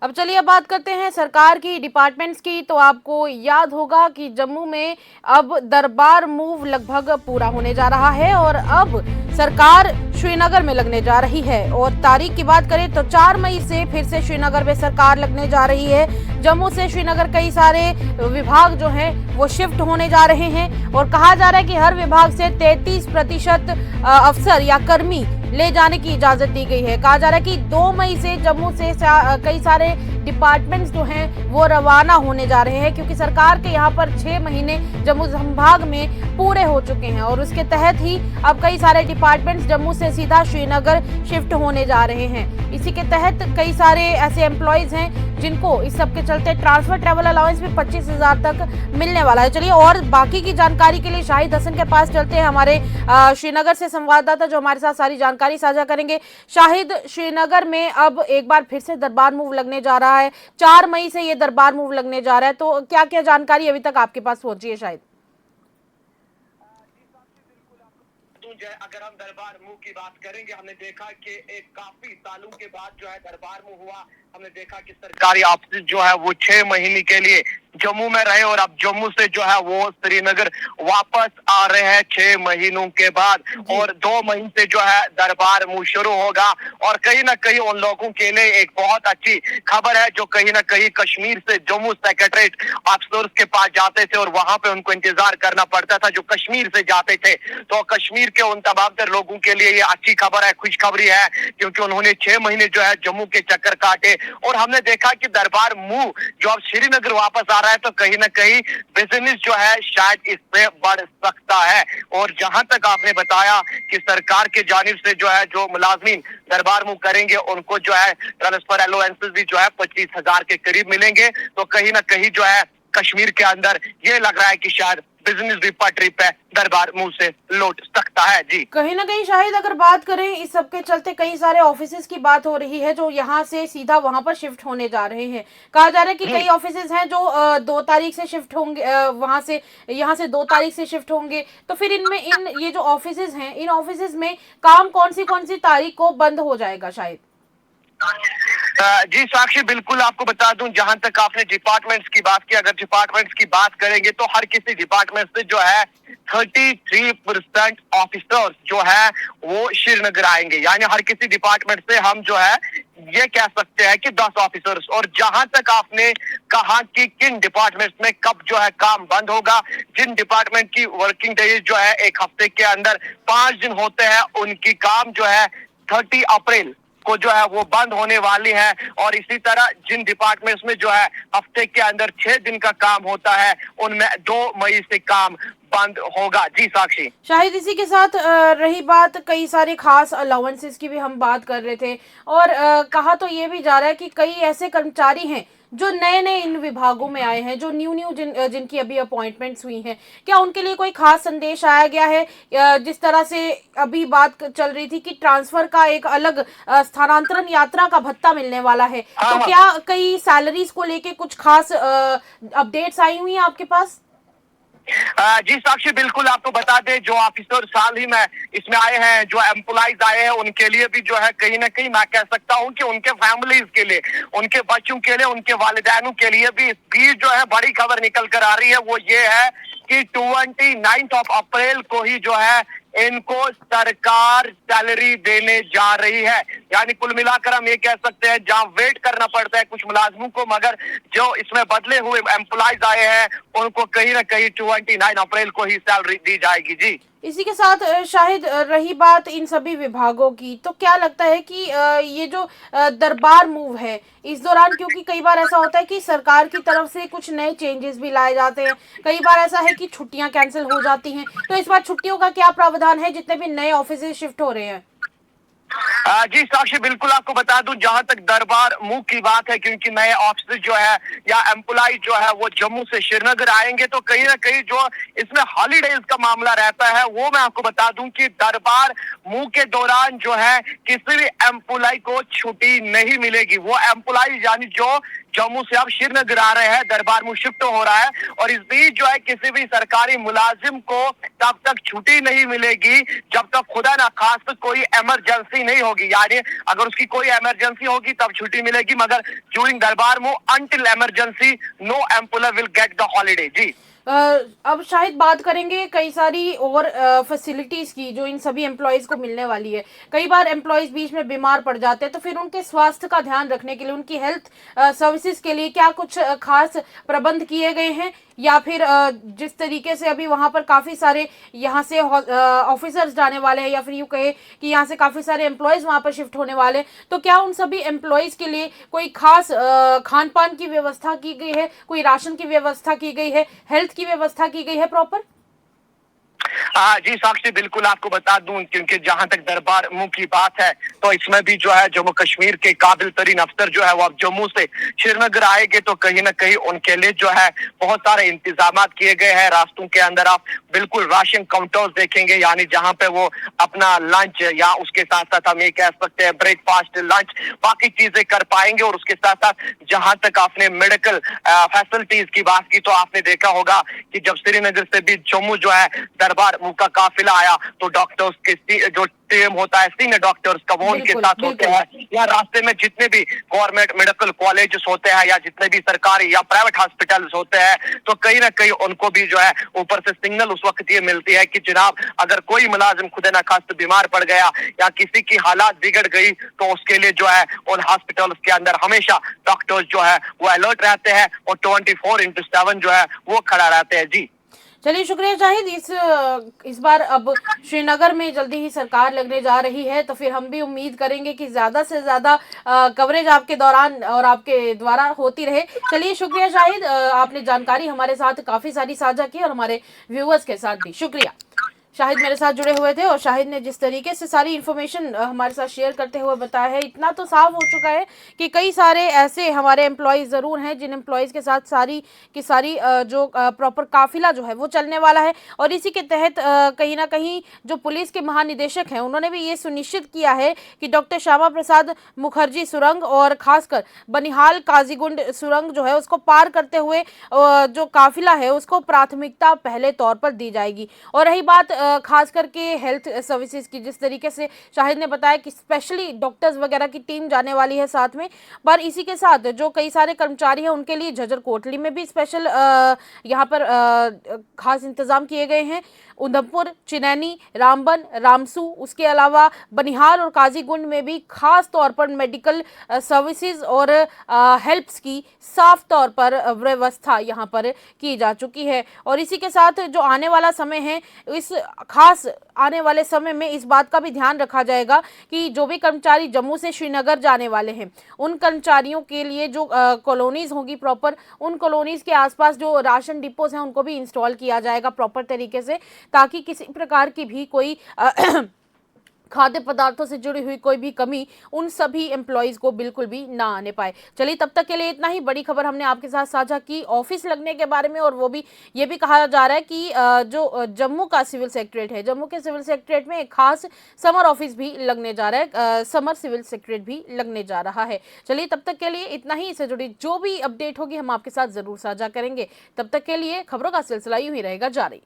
अब चलिए अब बात करते हैं सरकार की डिपार्टमेंट्स की। तो आपको याद होगा कि जम्मू में अब दरबार मूव लगभग पूरा होने जा रहा है और अब सरकार श्रीनगर में लगने जा रही है। और तारीख की बात करें तो 4 मई से फिर से श्रीनगर में सरकार लगने जा रही है। जम्मू से श्रीनगर कई सारे विभाग जो हैं वो शिफ्ट होने जा रहे हैं और कहा जा रहा है कि हर विभाग से 33% अफसर या कर्मी ले जाने की इजाजत दी गई है। कहा जा रहा है कि 2 मई से जम्मू से कई सारे डिपार्टमेंट्स जो हैं वो रवाना होने जा रहे हैं, क्योंकि सरकार के यहाँ पर 6 महीने जम्मू संभाग में पूरे हो चुके हैं और उसके तहत ही अब कई सारे डिपार्टमेंट्स जम्मू से सीधा श्रीनगर शिफ्ट होने जा रहे हैं। इसी के तहत कई सारे ऐसे एम्प्लॉयज हैं जिनको इस सब के चलते ट्रांसफर ट्रैवल अलाउंस भी 25,000 तक मिलने वाला है। चलिए और बाकी की जानकारी के लिए शाहिद हसन के पास चलते हैं, हमारे श्रीनगर से संवाददाता जो हमारे साथ सारी जानकारी साझा करेंगे। शाहिद, श्रीनगर में अब एक बार फिर से दरबार मूव लगने जा रहा है, 4 मई से ये दरबार मूव लगने जा रहा है, तो क्या क्या जानकारी अभी तक आपके पास पहुंची है शायद? अगर हम दरबार मुंह की बात करेंगे, हमने देखा कि एक काफी सालों के बाद जो है दरबार मुंह हुआ। हमने देखा कि सरकारी ऑफिस जो है वो 6 महीने के लिए जम्मू में रहे और अब जम्मू से जो है वो श्रीनगर वापस आ रहे हैं 6 महीनों के बाद। और 2 महीने से जो है दरबार मुंह शुरू होगा और कहीं ना कहीं उन लोगों के लिए एक बहुत अच्छी खबर है जो कहीं ना कहीं कश्मीर से जम्मू सेक्रेटरीट अफसर के पास जाते थे और वहां पे उनको इंतजार करना पड़ता था जो कश्मीर से जाते थे। तो कश्मीर के उन तमाम तर लोगों के लिए ये अच्छी खबर है, खुशखबरी है, क्योंकि उन्होंने 6 महीने जो है जम्मू के चक्कर काटे और हमने देखा कि दरबार मुंह जो अब श्रीनगर वापस आ रहा है तो कहीं ना कहीं बिजनेस जो है शायद इससे बढ़ सकता है। और जहां तक आपने बताया कि सरकार के जानिब से जो है जो मुलाजमीन दरबार मुंह करेंगे उनको जो है ट्रांसफर अलाउंसेस भी जो है 25,000 के करीब मिलेंगे। तो कहीं ना कहीं जो है कश्मीर के अंदर ये लग रहा है कि शायद बिजनेस भी पटरी पे दरबार मुंह से लौट सकता है। जी, कहीं ना कहीं शायद अगर बात करें इस सब के चलते कई सारे ऑफिसेज की बात हो रही है जो यहाँ से सीधा वहां पर शिफ्ट होने जा रहे हैं। कहा जा रहा है कि कई ऑफिसेज हैं जो 2 तारीख से शिफ्ट होंगे, वहां से यहाँ से 2 तारीख से शिफ्ट होंगे। तो फिर इनमें ये जो ऑफिसेज हैं इन ऑफिसेज में काम कौन सी तारीख को बंद हो जाएगा शायद? जी साक्षी, बिल्कुल आपको बता दूं, जहां तक आपने डिपार्टमेंट्स की बात की, अगर डिपार्टमेंट्स की बात करेंगे तो हर किसी डिपार्टमेंट से जो है 33% ऑफिसर्स जो है वो श्रीनगर आएंगे। यानी हर किसी डिपार्टमेंट से हम जो है ये कह सकते हैं कि 10 ऑफिसर्स। और जहां तक आपने कहा कि किन डिपार्टमेंट्स में कब जो है काम बंद होगा, जिन डिपार्टमेंट की वर्किंग डेज जो है एक हफ्ते के अंदर 5 दिन होते हैं, उनकी काम जो है 30 अप्रैल को जो है वो बंद होने वाली है। और इसी तरह जिन डिपार्टमेंट्स में जो है हफ्ते के अंदर 6 दिन का काम होता है उनमें 2 मई से काम बंद होगा। जी साक्षी, शायद इसी के साथ रही बात कई सारे खास अलाउंसेस की भी हम बात कर रहे थे और कहा तो ये भी जा रहा है कि कई ऐसे कर्मचारी हैं जो नए नए इन विभागों में आए हैं, जो न्यू जिनकी अभी अपॉइंटमेंट्स हुई हैं। क्या उनके लिए कोई खास संदेश आया गया है? जिस तरह से अभी बात चल रही थी कि ट्रांसफर का एक अलग स्थानांतरण यात्रा का भत्ता मिलने वाला है, तो क्या कई सैलरीज को लेके कुछ खास अपडेट्स आई हुई हैं आपके पास? जी साक्षी, बिल्कुल आपको बता दें, जो ऑफिसर साल ही में इसमें आए हैं, जो एम्प्लॉइज आए हैं, उनके लिए भी जो है कहीं ना कहीं मैं कह सकता हूं कि उनके फैमिलीज के लिए, उनके बच्चों के लिए, उनके वालिदैनों के लिए भी इस बीच जो है बड़ी खबर निकल कर आ रही है। वो ये है कि 29 अप्रैल को ही जो है इनको सरकार सैलरी देने जा रही है। यानी कुल मिलाकर हम ये कह सकते हैं जहां वेट करना पड़ता है कुछ मुलाजमों को, मगर जो इसमें बदले हुए एम्प्लॉइज आए हैं उनको कहीं ना कहीं 29 अप्रैल को ही सैलरी दी जाएगी। जी, इसी के साथ शायद रही बात इन सभी विभागों की, तो क्या लगता है कि ये जो दरबार मूव है इस दौरान, क्योंकि कई बार ऐसा होता है कि सरकार की तरफ से कुछ नए चेंजेस भी लाए जाते हैं, कई बार ऐसा है कि छुट्टियां कैंसिल हो जाती हैं, तो इस बार छुट्टियों का क्या प्रावधान है जितने भी नए ऑफिस शिफ्ट हो रहे हैं? जी साक्षी, बिल्कुल आपको बता दूं, जहां तक दरबार मुंह की बात है, क्योंकि नए ऑफिस जो है या एम्प्लॉय जो है वो जम्मू से श्रीनगर आएंगे, तो कहीं ना कहीं जो इसमें हॉलीडेज का मामला रहता है वो मैं आपको बता दूं कि दरबार मुंह के दौरान जो है किसी भी एम्प्लॉय को छुट्टी नहीं मिलेगी। वो एम्प्लॉय यानी जो जम्मू से अब श्रीनगर आ रहे हैं, दरबार मुंह शिफ्ट हो रहा है, और इस बीच जो है किसी भी सरकारी मुलाजिम को तब तक छुट्टी नहीं मिलेगी जब तक खुदा ना खास कोई इमरजेंसी छुट्टी नहीं होगी, यानी अगर उसकी कोई इमरजेंसी होगी तब छुट्टी मिलेगी, मगर during Darbar move until emergency no employ will get the holiday. जी अ, अब शायद बात करेंगे कई सारी और फैसिलिटीज़ की जो इन सभी एम्प्लॉयज़ को मिलने वाली है। कई बार एम्प्लॉयज़ बीच में बीमार पड़ जाते हैं, तो फिर उनके स्वास्थ्य का ध्यान रखने के लिए, उनकी हेल्थ सर्विसेज के लिए क्या कुछ खास प्रबंध किए गए हैं, या फिर जिस तरीके से अभी वहाँ पर काफ़ी सारे यहाँ से ऑफिसर्स जाने वाले हैं, या फिर यूँ कहे कि यहाँ से काफ़ी सारे एम्प्लॉयज़ वहाँ पर शिफ्ट होने वाले हैं, तो क्या उन सभी एम्प्लॉयज़ के लिए कोई खास खान पान की व्यवस्था की गई है, कोई राशन की व्यवस्था की गई है, हेल्थ की व्यवस्था की गई है प्रॉपर? जी साक्षी, बिल्कुल आपको बता दूं, क्योंकि जहां तक दरबार मूव की बात है तो इसमें भी जो है जम्मू कश्मीर के काबिल तरीन अफसर जो है वो अब जम्मू से श्रीनगर आएंगे, तो कहीं ना कहीं उनके लिए जो है बहुत सारे इंतजाम किए गए हैं। रास्तों के अंदर आप बिल्कुल राशन काउंटर्स देखेंगे, यानी जहां पे वो अपना लंच या उसके साथ साथ हम ये कह सकते हैं ब्रेकफास्ट, लंच, बाकी चीजें कर पाएंगे। और उसके साथ साथ जहां तक आपने मेडिकल फैसिलिटीज की बात की, तो आपने देखा होगा कि जब श्रीनगर से भी जम्मू जो है दरबार मूव का काफिला आया, तो डॉक्टर्स के जो टीम होता है, सीनियर डॉक्टर्स का, वो उनके साथ होते हैं, या रास्ते में जितने भी गवर्नमेंट मेडिकल कॉलेजेस होते हैं या जितने भी सरकारी या प्राइवेट हॉस्पिटल्स होते हैं, तो कहीं ना कहीं उनको भी जो है ऊपर से सिग्नल उस वक्त ये मिलती है कि जनाब अगर कोई मुलाजिम खुदा न खास्त बीमार पड़ गया या किसी की हालात बिगड़ गई, तो उसके लिए जो है उन हॉस्पिटल्स के अंदर हमेशा डॉक्टर्स जो है वो अलर्ट रहते हैं और 24/7 जो है वो खड़ा रहते हैं। जी चलिए, शुक्रिया शाहिद। इस बार अब श्रीनगर में जल्दी ही सरकार लगने जा रही है, तो फिर हम भी उम्मीद करेंगे कि ज़्यादा से ज़्यादा कवरेज आपके दौरान और आपके द्वारा होती रहे। चलिए, शुक्रिया शाहिद, आपने जानकारी हमारे साथ काफ़ी सारी साझा की और हमारे व्यूअर्स के साथ भी शुक्रिया। शाहिद मेरे साथ जुड़े हुए थे और शाहिद ने जिस तरीके से सारी इन्फॉर्मेशन हमारे साथ शेयर करते हुए बताया है, इतना तो साफ हो चुका है कि कई सारे ऐसे हमारे एम्प्लॉयज़ ज़रूर हैं जिन एम्प्लॉयज़ के साथ सारी की सारी जो प्रॉपर काफिला जो है वो चलने वाला है। और इसी के तहत कहीं ना कहीं जो पुलिस के महानिदेशक हैं उन्होंने भी ये सुनिश्चित किया है कि डॉक्टर श्यामा प्रसाद मुखर्जी सुरंग और खासकर बनिहाल काजीगुंड सुरंग जो है उसको पार करते हुए जो काफिला है उसको प्राथमिकता पहले तौर पर दी जाएगी। और रही बात खास करके हेल्थ सर्विसेज की, जिस तरीके से शाहिद ने बताया कि स्पेशली डॉक्टर्स वगैरह की टीम जाने वाली है साथ में, पर इसी के साथ जो कई सारे कर्मचारी हैं उनके लिए झज्जर कोटली में भी स्पेशल यहाँ पर खास इंतजाम किए गए हैं। उधमपुर, चिनैनी, रामबन, रामसू, उसके अलावा बनिहाल और काजीगुंड में भी खास तौर पर मेडिकल सर्विसेज और हेल्प्स की साफ तौर पर व्यवस्था यहाँ पर की जा चुकी है। और इसी के साथ जो आने वाला समय है, इस खास आने वाले समय में इस बात का भी ध्यान रखा जाएगा कि जो भी कर्मचारी जम्मू से श्रीनगर जाने वाले हैं उन कर्मचारियों के लिए जो कॉलोनीज होगी प्रॉपर, उन कॉलोनीज के आसपास जो राशन डिपोज हैं उनको भी इंस्टॉल किया जाएगा प्रॉपर तरीके से, ताकि किसी प्रकार की भी कोई खाद्य पदार्थों से जुड़ी हुई कोई भी कमी उन सभी एम्प्लॉयज़ को बिल्कुल भी ना आने पाए। चलिए, तब तक के लिए इतना ही। बड़ी खबर हमने आपके साथ साझा की ऑफिस लगने के बारे में, और वो भी ये भी कहा जा रहा है कि जो जम्मू का सिविल सेक्रेटरेट है, जम्मू के सिविल सेक्रेटरेट में एक खास समर ऑफिस भी लगने जा रहा है, समर सिविल सेक्रेटरेट भी लगने जा रहा है। चलिए, तब तक के लिए इतना ही। इससे जुड़ी जो भी अपडेट होगी हम आपके साथ ज़रूर साझा करेंगे। तब तक के लिए खबरों का सिलसिला यूं ही रहेगा जारी।